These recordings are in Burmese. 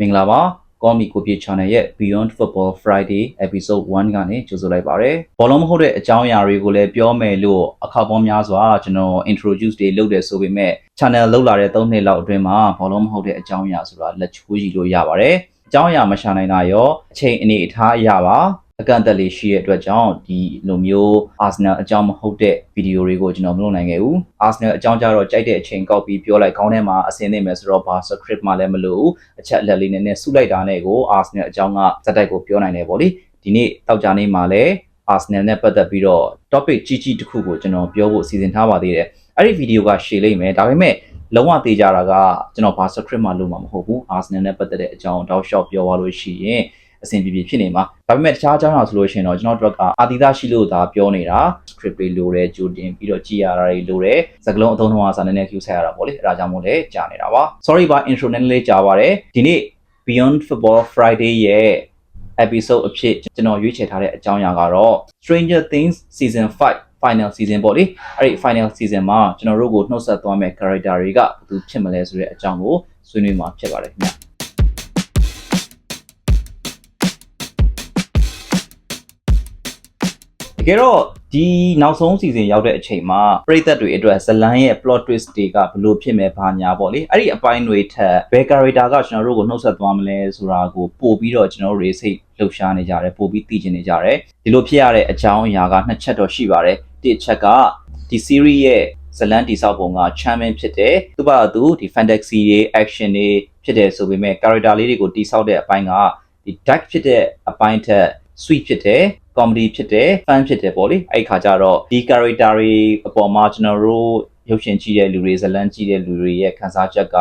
မင်္ဂလာပါကောမီကိုပြေ channel ရဲ့ Beyond Football Friday episode 1ကနေကြိုဆိုလိုက်ပါရစေ။ဘောလုံးမဟုတ်တဲ့အကြောင်းအရာတွေကိုလည်းပြောမယ်လို့အခါပေါင်းများစွာကျွန်တော် introduce တွေလုပ်တယ်ဆိုပေမဲ့ channel လောက်လာတဲ့3နှစ်လောက်အတွင်းမှာဘောလုံးမဟုတ်တဲ့အကြောင်းအရာဆိုတာလက်ချိုးကြည့်လို့ရပါတယ်။အကြောင်းအရာမရှာနိုင်တာရောအချိန်အနေအထားအရပါအကန့်အသတ်လေးရှိတဲ့အတွက်ကြောင့်ဒီလိုမျိုး Arsenal အကြောင်းမဟုတ်တဲ့ဗီဒီယိုတွေကိုကျွန်တော်မလုပ်နိုင်ခဲ့ဘူး Arsenal အကြောင်းကြတော့ကြိုက်တဲ့အချိန်ကောက်ပြီးပြောလိုက်ခေါင်းထဲမှာအစင်းနေမယ်ဆိုတော့ဘာ script မှလည်းမလိုဘူးအချက်အလက်လေးနဲ့စုလိုက်တာနဲ့ကို Arsenal အကြောင်းကဇက်တိုက်ကိုပြောနိုင်တယ်ပေါ့လေဒီနေ့တောက်ကြနေမှာလည်း Arsenal နဲ့ပတ်သက်ပြီးတော့ topic ကြီးကြီးတစ်ခုကိုကျွန်တော်ပြောဖို့စီစဉ်ထားပါသေးတယ်အဲ့ဒီဗီဒီယိုကရှည်လိမ့်မယ်ဒါပေမဲ့လုံးဝသေးကြတာကကျွန်တော်ဘာ script မှလုပ်မှာမဟုတ်ဘူး Arsenal နဲ့ပတ်သက်တဲ့အကြောင်းတောက်လျှောက်ပြောသွားလို့ရှိရင်အဆင်ပြေပြေဖြစ်နေမှာဒါပေမဲ့တခြားအကြောင်းအရာဆိုလို့ရှိရင်တော့ကျွန်တော်တို့ကအာတီသားရှိလို့ဒါပြောနေတာ script တွေလိုတယ်ကြိုတင်ပြီးတော့ကြည်ရတာတွေလိုတယ်စကားလုံးအသုံးနှုန်းအားစာနည်းနည်း cue ဆက်ရတာပေါ့လေအဲဒါကြောင့်မို့လဲကြာနေတာပါ sorry ပါ intro နည်းနည်းလေးကြာပါတယ်ဒီနေ့ Beyond Football Friday ရဲ့ episode အဖြစ်ကျွန်တော်ရွေးချယ်ထားတဲ့အကြောင်းအရာကတော့ Stranger Things Season 5 final season ပေါ့လေအဲ့ဒီ final season မှာကျွန်တော်တို့ကိုနှုတ်ဆက်သွားမဲ့ character တွေကဘယ်သူဖြစ်မလဲဆိုတဲ့အကြောင်းကိုဆွေးနွေးမှာဖြစ်ပါတယ်ခင်ဗျတကယ်တော့ဒီနောက်ဆုံး season ရောက်တဲ့အချိန်မှာပရိသတ်တွေအတွက်ဇလန်းရဲ့ plot twist တွေကဘယ်လိုဖြစ်မယ်ဘာညာပေါ့လေအဲ့ဒီအပိုင်းတွေထက်ဘယ် character ကကျွန်တော်တို့ကိုနှုတ်ဆက်သွားမလဲဆိုတာကိုပို့ပြီးတော့ကျွန်တော်တို့တွေစိတ်လှုပ်ရှားနေကြတယ်ပို့ပြီးသိချင်နေကြတယ်ဒီလိုဖြစ်ရတဲ့အကြောင်းအရာက2ချက်တော့ရှိပါတယ်တစ်ချက်ကဒီ series ရဲ့ဇလန်းတိဆောက်ပုံက champion ဖြစ်တယ်သူ့ဘာသူဒီ fantasy တွေ action တွေဖြစ်တယ်ဆိုပေမဲ့ character လေးတွေကိုတိဆောက်တဲ့အပိုင်းကဒီ dark ဖြစ်တဲ့အပိုင်းထက် sweet ဖြစ်တယ်comedy ဖြစ်တယ် fun ဖြစ်တယ်ပေါ့လေအဲ့ခါကျတော့ဒီ character တွေအပေါ်မှာကျွန်တော်တို့ရုပ်ရှင်ကြည့်တဲ့လူတွေဇလန်းကြည့်တဲ့လူတွေရဲ့ခံစားချက်က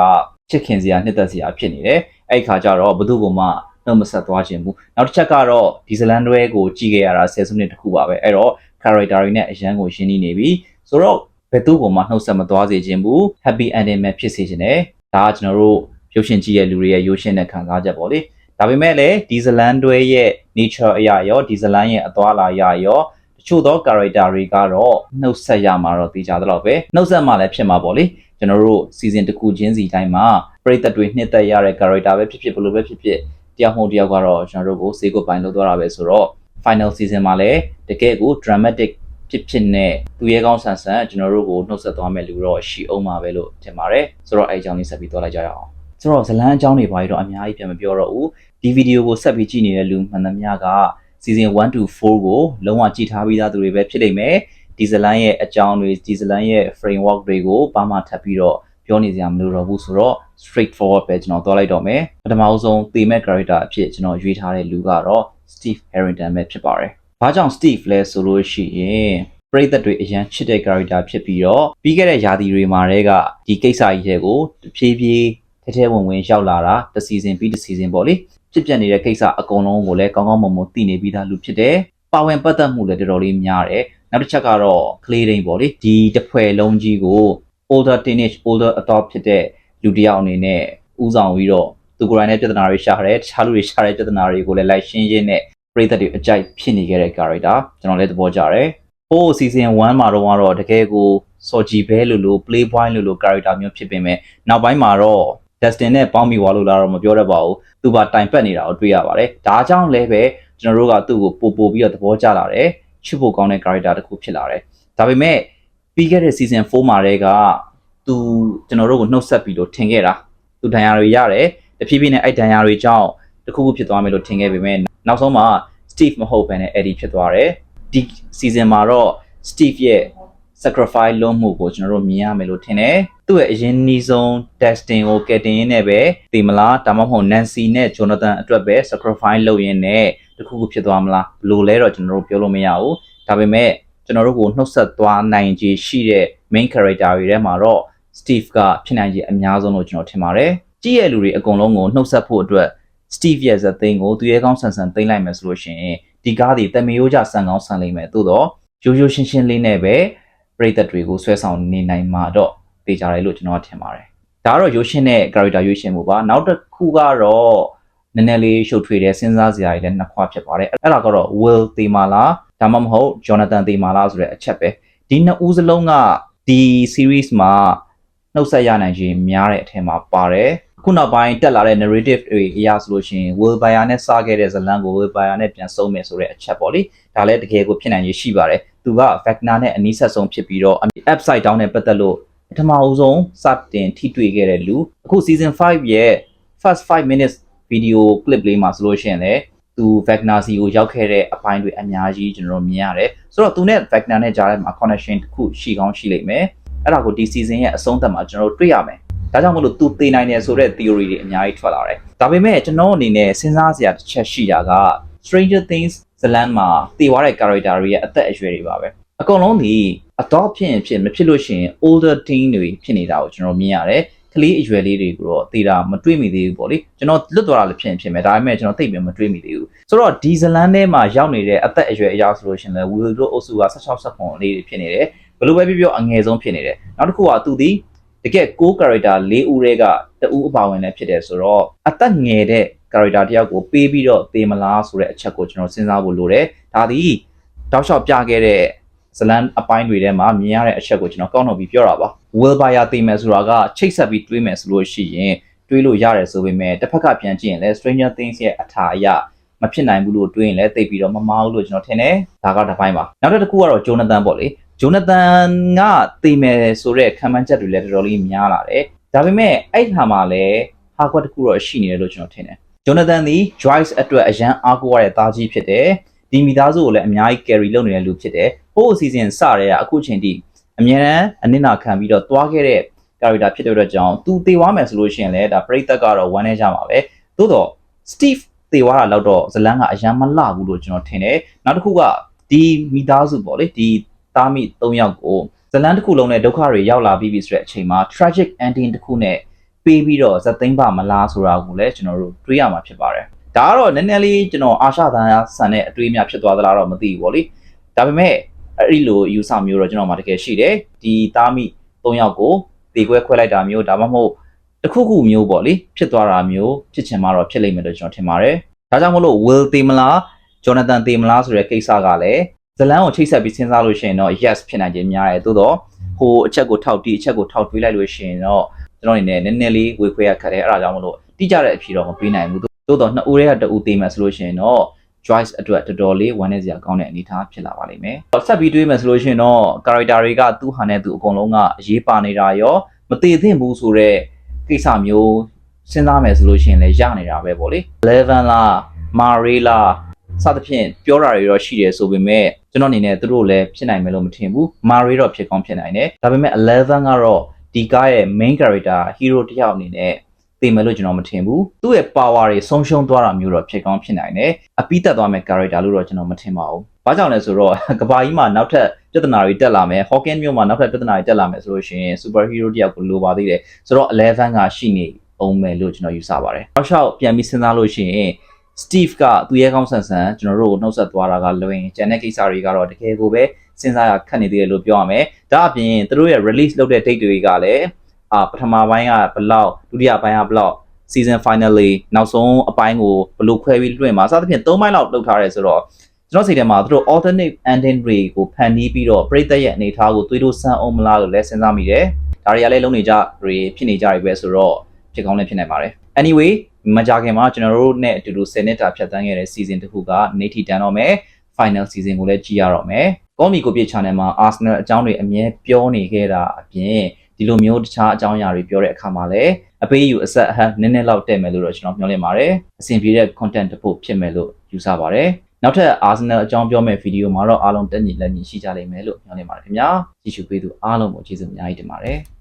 ချစ်ခင်စရာနှစ်သက်စရာဖြစ်နေတယ်အဲ့ခါကျတော့ဘယ်သူမှနှုတ်မဆက်သွားခြင်းဘူးနောက်တစ်ချက်ကတော့ဒီဇလန်းတွဲကိုကြည့်ခဲ့ရတာ10စုနှစ်တခုပါပဲအဲ့တော့ character တွေနဲ့အရန်ကိုရှင်းနေပြီဆိုတော့ဘယ်သူမှနှုတ်ဆက်မသွားစေခြင်းဘူး happy ending ပဲဖြစ်စေခြင်းတယ်ဒါကကျွန်တော်တို့ရုပ်ရှင်ကြည့်တဲ့လူတွေရဲ့ရုပ်ရှင်နဲ့ခံစားချက်ပေါ့လေဒါပေမဲ့လည်းဒီဇလန်တွဲရဲ့ nature အရာရောဒီဇလန်ရဲ့အသွားလာရာရောတချို့သော character တွေကတော့နှုတ်ဆက်ရမှာတော့သိကြသလောက်ပဲနှုတ်ဆက်မှလည်းဖြစ်မှာပေါ့လေကျွန်တော်တို့ season တစ်ခုချင်းစီတိုင်းမှာပရိသတ်တွေနှစ်သက်ရတဲ့ character ပဲဖြစ်ဖြစ်ဘယ်လိုပဲဖြစ်ဖြစ်တယောက်မှတယောက်ကတော့ကျွန်တော်တို့ကိုစေကိုပိုင်လုပ်သွားတာပဲဆိုတော့ final season မှာလည်းတကယ်ကို dramatic ဖြစ်နဲ့သူရဲကောင်းဆန်ဆန်ကျွန်တော်တို့ကိုနှုတ်ဆက်သွားမယ်လူတော့ရှိအောင်ပါပဲလို့ထင်ပါတယ်ဆိုတော့အဲ့အကြောင်းလေးဆက်ပြီးသွားလိုက်ကြရအောင်ဆိုတော့ဇလန်းအကြောင်းတွေပါတော့အများကြီးပြန်မပြောတော့ဘူးဒီဗီဒီယိုကိုဆက်ပြီးကြည့်နေတဲ့လူမှန်သမျှက season 1 to 4ကိုလုံးဝကြည့်ထားပြီးသားသူတွေပဲဖြစ်နေမယ်ဒီဇလန်းရဲ့အကြောင်းတွေဒီဇလန်းရဲ့ framework တွေကိုဘာမှထပ်ပြီးတော့ပြောနေစရာမလိုတော့ဘူးဆိုတော့ straight forward ပဲကျွန်တော်သွားလိုက်တော့မယ်ပထမဆုံးသေမဲ့ character အဖြစ်ကျွန်တော်ရွေးထားတဲ့လူကတော့ Steve Harrington ပဲဖြစ်ပါတယ်ဘာကြောင့် Steve လဲဆိုလို့ရှိရင်ပရိသတ်တွေအရန်ချစ်တဲ့ character ဖြစ်ပြီးတော့ပြီးခဲ့တဲ့ရာသီတွေမှာတည်းကဒီကိစ္စကြီးတွေကိုတဖြည်းဖြည်းထဲဝင်ရောက်လာတာတစ် season ပြီးတစ် season ပေါ့လေဖြစ်ပြနေတဲ့ကိစ္စအကုန်လုံးကိုလည်းကောင်းကောင်းမွန်မွန်သိနေပြီးသားလူဖြစ်တယ်ပါဝင်ပတ်သက်မှုလည်းတော်တော်လေးများတယ်နောက်တစ်ချက်ကတော့ clay တိန်ပေါ့လေဒီတစ်ဖွဲ့လုံးကြီးကို older teenage older adult ဖြစ်တဲ့လူတစ်ယောက်အနေနဲ့ဦးဆောင်ပြီးတော့သူကိုယ်တိုင်နဲ့ပြဿနာတွေရှာတယ်တခြားလူတွေရှာတဲ့ပြဿနာတွေကိုလည်းလိုက်ရှင်းရင်းနဲ့ပရိသတ်တွေအကြိုက်ဖြစ်နေခဲ့တဲ့ character ကျွန်တော်လည်းသဘောကျတယ်ဟို season 1မှာတော့တကယ်ကိုစော်ကြည်ဘဲလို့ playboy လို့ character မျိုးဖြစ်ပေမဲ့နောက်ပိုင်းမှာတော့Dustin နဲ့ပေါင်းမိသွားလို့လာတော့မပြောတတ်ပါဘူးသူပါတိုင်ပတ်နေတာကိုတွေ့ရပါတယ်ဒါကြောင့်လည်းပဲကျွန်တော်တို့ကသူ့ကိုပို့ပြီးတော့သဘောကျလာတယ်ချစ်ဖို့ကောင်းတဲ့ character တစ်ခုဖြစ်လာတယ်ဒါပေမဲ့ပြီးခဲ့တဲ့ season 4မှာတည်းကသူကျွန်တော်တို့ကိုနှုတ်ဆက်ပြီးတော့ထင်ခဲ့တာသူဒဏ်ရာတွေရတယ်တဖြည်းဖြည်းနဲ့အဲ့ဒဏ်ရာတွေကြောင့်တစ်ခုခုဖြစ်သွားမယ်လို့ထင်ခဲ့ပေမဲ့နောက်ဆုံးမှာ Steve မဟုတ်ဘဲနဲ့ Eddie ဖြစ်သွားတယ်ဒီ season မှာတော့ Steve ရဲ့ sacrifice လုပ်မှုကိုကျွန်တော်တို့မြင်ရမယ်လို့ထင်တယ်သူ့ရဲ့အရင်နီးဆုံး Dustin ကိုကယ်တင်ရင်းနဲ့ပဲသိမလားဒါမှမဟုတ် Nancy နဲ့ Jonathan အတွက်ပဲ sacrifice လုပ်ရင်းနဲ့တခုခုဖြစ်သွားမလားဘလို့လဲတော့ကျွန်တော်တို့ပြောလို့မရဘူးဒါပေမဲ့ကျွန်တော်တို့ကိုနှုတ်ဆက်သွားနိုင်ခြေရှိတဲ့ main character တွေထဲမှာတော့ Steve ကဖြစ်နိုင်ခြေအများဆုံးလို့ကျွန်တော်ထင်ပါတယ်ကြည့်ရလူတွေအကုန်လုံးကိုနှုတ်ဆက်ဖို့အတွက် Steve ရဲ့ဇာတ်သိမ်းကိုသူရဲကောင်းဆန်ဆန်သိမ်းလိုက်မယ်ဆိုလို့ရှိရင်ဒီကားတွေတမယိုးကြဆန်ကောင်းဆန်လိမ့်မယ်သို့တော့ရိုးရိုးရှင်းရှင်းလေးနဲ့ပဲပရိသတ်တွေကိုဆွဲဆောင်နေနိုင်မှာတော့သိကြတယ်လို့ကျွန်တော်ထင်ပါတယ်ဒါကတော့ရိုးရှင်းတဲ့ character ရွေးရှင်းမှုပါနောက်တစ်ခုကတော့နည်းနည်းလေးရှုပ်ထွေးတဲ့စဉ်းစားစရာတွေလည်းနှစ်ခွဖြစ်ပါတယ်အဲ့ဒါကတော့ Will သေမာလားဒါမှမဟုတ် Jonathan သေမာလားဆိုတဲ့အချက်ပဲဒီနှစ်ဦးစလုံးကဒီ series မှာနှုတ်ဆက်ရနိုင်ခြင်းများတဲ့အထက်မှာပါတယ် ခုနောက်ပိုင်းတက်လာတဲ့ narrative တွေအရာဆိုလို့ရှိရင် Will Byers နဲ့စခဲ့တဲ့ဇလန်ကို Will Byers နဲ့ပြန်ဆုံးမယ်ဆိုတဲ့အချက်ပေါ့လေဒါလည်းတကယ်ကိုဖြစ်နိုင်ရရှိပါတယ်သူက Wagner နဲ့အနီးဆက်ဆုံးဖြစ်ပြီးတော့ upside down နဲ့ပတ်သက်လို့ပထမအဆုံးစတင်ထိတွေ့ခဲ့တဲ့လူအခု season 5ရဲ့ first 5 minutes video clip လေးမှာဆိုလို့ရှိရင်လည်းသူ Wagner စီကိုရောက်ခဲ့တဲ့အပိုင်းတွေအများကြီးကျွန်တော်တို့မြင်ရတယ်ဆိုတော့သူနဲ့ Wagner နဲ့ကြားထဲမှာ connection တစ်ခုရှိကောင်းရှိလိမ့်မယ်အဲ့ဒါကိုဒီ season ရဲ့အဆုံးသတ်မှာကျွန်တော်တို့တွေ့ရမယ်ဒါကြောင့်မလို့သူသိနိုင်တယ်ဆိုတဲ့ theory တွေအများကြီးထွက်လာတယ်ဒါပေမဲ့ကျွန်တော်အနေနဲ့စဉ်းစားစရာတစ်ချက်ရှိတာက Stranger Things ဇလန်မှာတည်သွားတဲ့ character တွေရဲ့အသက်အရွယ်တွေပါပဲအကုန်လုံးဒီ adult ဖြစ်မဖြစ်လို့ရှိရင် older teen တွေဖြစ်နေတာကိုကျွန်တော်မြင်ရတယ်ကလေးအရွယ်လေးတွေကိုတော့တည်တာမတွေးမိသေးဘူးပေါ့လေကျွန်တော်လွတ်သွားတာလည်းဖြစ်မယ်ဒါပေမဲ့ကျွန်တော်သိပြီးမတွေးမိသေးဘူးဆိုတော့ဒီဇလန်ထဲမှာရောက်နေတဲ့အသက်အရွယ်အရာဆိုလို့ရှိရင်လည်း Will တို့အုပ်စုက16 17လေးတွေဖြစ်နေတယ်ဘယ်လိုပဲပြောအငယ်ဆုံးဖြစ်နေတယ်နောက်တစ်ခုကသူဒီတကယ်ကို character ၄ဦးတွေကတဦးအပါဝင်လည်းဖြစ်တယ်ဆိုတော့အသက်ငယ်တဲ့ character တယောက်ကိုပေးပြီးတော့သေမလားဆိုတဲ့အချက်ကိုကျွန်တော်စဉ်းစားဖို့လိုတယ်ဒါဒီတောက်လျှောက်ပြခဲ့တဲ့ဇလန်အပိုင်းတွေထဲမှာမြင်ရတဲ့အချက်ကိုကျွန်တော်ကောက်နှုတ်ပြီးပြောတာပါ Will Byers သေမယ်ဆိုတာကချိတ်ဆက်ပြီးတွေးမယ်ဆိုလို့ရှိရင်တွေးလို့ရတယ်ဆိုပေမဲ့တစ်ဖက်ကပြန်ကြည့်ရင်လည်း Stranger Things ရဲ့အထာအရမဖြစ်နိုင်ဘူးလို့တွေးရင်လည်းသိပြီးတော့မမားဘူးလို့ကျွန်တော်ထင်တယ်ဒါကတစ်ပိုင်းပါနောက်တစ်ခုကတော့ Jonathan ပေါ့လေဂျိုနသန်ကသိမယ်ဆိုတဲ့ခံမှန်းချက်တွေလည်းတော်တော်လေးများလာတယ်။ဒါပေမဲ့အဲ့ခါမှာလည်းဟာကွက်တစ်ခုတော့ရှိနေတယ်လို့ကျွန်တော်ထင်တယ်။ဂျိုနသန်သည် Joyce အတွက်အရန်အားကိုးရတဲ့သားကြီးဖြစ်တယ်။ဒီမိသားစုကိုလည်းအများကြီး carry လုပ်နေတဲ့လူဖြစ်တယ်။ဟိုအစီအစဉ်စတဲ့အခုချိန်ထိအမြဲတမ်းအနစ်နာခံပြီးတော့တွားခဲ့တဲ့ character ဖြစ်တဲ့အတွက်ကြောင့်သူသေသွားမယ်ဆိုလို့ရှိရင်လည်းဒါပရိသတ်ကတော့ဝမ်းနေကြမှာပဲ။သို့တော့ Steve သေသွားတာတော့ဇလန်ကအရန်မလှဘူးလို့ကျွန်တော်ထင်တယ်။နောက်တစ်ခုကဒီမိသားစုပေါ့လေဒီသားမိ၃ယောက်ကိုဇလန်တစ်ခုလုံးနဲ့ဒုက္ခတွေရောက်လာပြီးပြီဆိုတဲ့အချိန်မှာ tragic ending တစ်ခုနဲ့ပေးပြီးတော့ဇက်သိမ်းပါမလားဆိုတာကိုလည်းကျွန်တော်တို့တွေးရမှာဖြစ်ပါတယ်။ဒါကတော့နည်းနည်းလေးကျွန်တော်အာရှသားဆန်တဲ့အတွေးများဖြစ်သွားသလားတော့မသိဘူးပေါ့လေ။ဒါပေမဲ့အဲ့ဒီလိုယူဆမျိုးတော့ကျွန်တော်မှတကယ်ရှိတယ်။ဒီသားမိ၃ယောက်ကိုတေခွဲခွဲလိုက်တာမျိုးဒါမှမဟုတ်တစ်ခုခုမျိုးပေါ့လေဖြစ်သွားတာမျိုးဖြစ်ချင်မှတော့ဖြစ်လိမ့်မယ်လို့ကျွန်တော်ထင်ပါတယ်။ဒါကြောင့်မလို့ Will သေမလား Jonathan သေမလားဆိုတဲ့ကိစ္စကလည်းဇလန်ကိုချိတ်ဆက်ပြီးစဉ်းစားလို့ရှိရင်တော့ yes ဖြစ်နိုင်ခြင်းများတယ်သို့တော့ဟိုအချက်ကိုထောက်တီးအချက်ကိုထောက်တွေးလိုက်လို့ရှိရင်တော့ကျွန်တော်အနေနဲ့နည်းနည်းလေးဝေခွဲရခက်တယ်အဲ့ဒါကြောင့်မလို့တိကျတဲ့အဖြေတော့မပေးနိုင်ဘူးသို့တော့နှစ်ဦးတည်းကတဦးသေမယ်ဆိုလို့ရှိရင်တော့ Joyce အတွက်တော်တော်လေးဝမ်းနည်းစရာကောင်းတဲ့အနေအထားဖြစ်လာပါလိမ့်မယ်ဆက်ပြီးတွေးမယ်ဆိုလို့ရှိရင်တော့ character တွေကသူ့ဟာနဲ့သူအကုန်လုံးကအရေးပါနေတာရောမသေးသင့်ဘူးဆိုတော့ကိစ္စမျိုးစဉ်းစားမယ်ဆိုလို့ရှိရင်လည်းရနေတာပဲပေါ့လေ11လား Marie လားစသဖြင့်ပြောတာတွေတော့ရှိတယ်ဆိုပေမဲ့ကျွန်တော်အနေနဲ့သူတို့လည်းဖြစ်နိုင်မယ်လို့မထင်ဘူးမာရီတော့ဖြစ်ကောင်းဖြစ်နိုင်တယ်ဒါပေမဲ့11ကတော့ဒီကားရဲ့ main character hero တယောက်အနေနဲ့သိမယ်လို့ကျွန်တော်မထင်ဘူးသူ့ရဲ့ power တွေဆုံးရှုံးသွားတာမျိုးတော့ဖြစ်ကောင်းဖြစ်နိုင်တယ်အပိသက်သွားမဲ့ character လို့တော့ကျွန်တော်မထင်ပါဘူးဘာကြောင့်လဲဆိုတော့ကဘာကြီးမှာနောက်ထပ်ပြဿနာတွေတက်လာမယ် Hawkins မြို့မှာနောက်ထပ်ပြဿနာတွေတက်လာမယ်ဆိုလို့ရှိရင် super hero တယောက်ကိုလိုပါသေးတယ်ဆိုတော့11ကရှိနေအောင်မယ်လို့ကျွန်တော်ယူဆပါတယ်နောက်လျှောက်ပြန်ပြီးစဉ်းစားလို့ရှိရင်Steve ကသူရဲကောင်းဆန်ဆန်ကျွန်တော်တို့ကိုနှုတ်ဆက်သွားတာကလွင်ကျန်တဲ့ကိစ္စတွေကတော့တကယ်ကိုပဲစဉ်းစားရခက်နေသေးတယ်လို့ပြောရမယ်။ဒါအပြင်သူတို့ရဲ့ release လုပ်တဲ့ date တွေကလည်းပထမပိုင်းကဘလောက်ဒုတိယပိုင်းကဘလောက် season finally နောက်ဆုံးအပိုင်းကိုဘယ်လိုခွဲပြီးလွှင့်မှာစသဖြင့်၃ပိုင်းလောက်လုပ်ထားတယ်ဆိုတော့ကျွန်တော်စိတ်ထဲမှာသူတို့ alternate ending တွေကိုဖန်တီးပြီးတော့ပရိသတ်ရဲ့အနေအထားကိုတွေးလို့စမ်းအောင်မလားလို့လည်းစဉ်းစားမိတယ်။ဒါတွေကလည်းလုံးနေကြတွေဖြစ်နေကြတွေပဲဆိုတော့ဖြစ်ကောင်းလည်းဖြစ်နိုင်ပါတယ်။ Anywayမကြခင်မှာကျွန်တော်တို့နဲ့အတူတူ10နှစ်တာဖြတ်သန်းခဲ့တဲ့ season တစ်ခုကနေထီတန်တော့မယ် final season ကိုလည်းကြည့်ရတော့မယ်။ကောမီကိုပြ channel မှာ Arsenal အကြောင်းတွေအမြဲပြောနေခဲ့တာအပြင်ဒီလိုမျိုးတခြားအကြောင်းအရာတွေပြောတဲ့အခါမှာလည်းအပေးယူအဆက်အဟမ်းနည်းနည်းလောက်တက်မယ်လို့တော့ကျွန်တော်မျှော်လင့်ပါတယ်။အဆင်ပြေတဲ့ content တစ်ခုဖြစ်မယ်လို့ယူဆပါတယ်။နောက်ထပ် Arsenal အကြောင်းပြောမယ့် video မှာတော့အားလုံးတက်ညီလက်ညီရှိကြလိမ့်မယ်လို့မျှော်လင့်ပါတယ်ခင်ဗျာ။ကြည့်ရှုပေးသူအားလုံးကိုကျေးဇူးအများကြီးတင်ပါတယ်။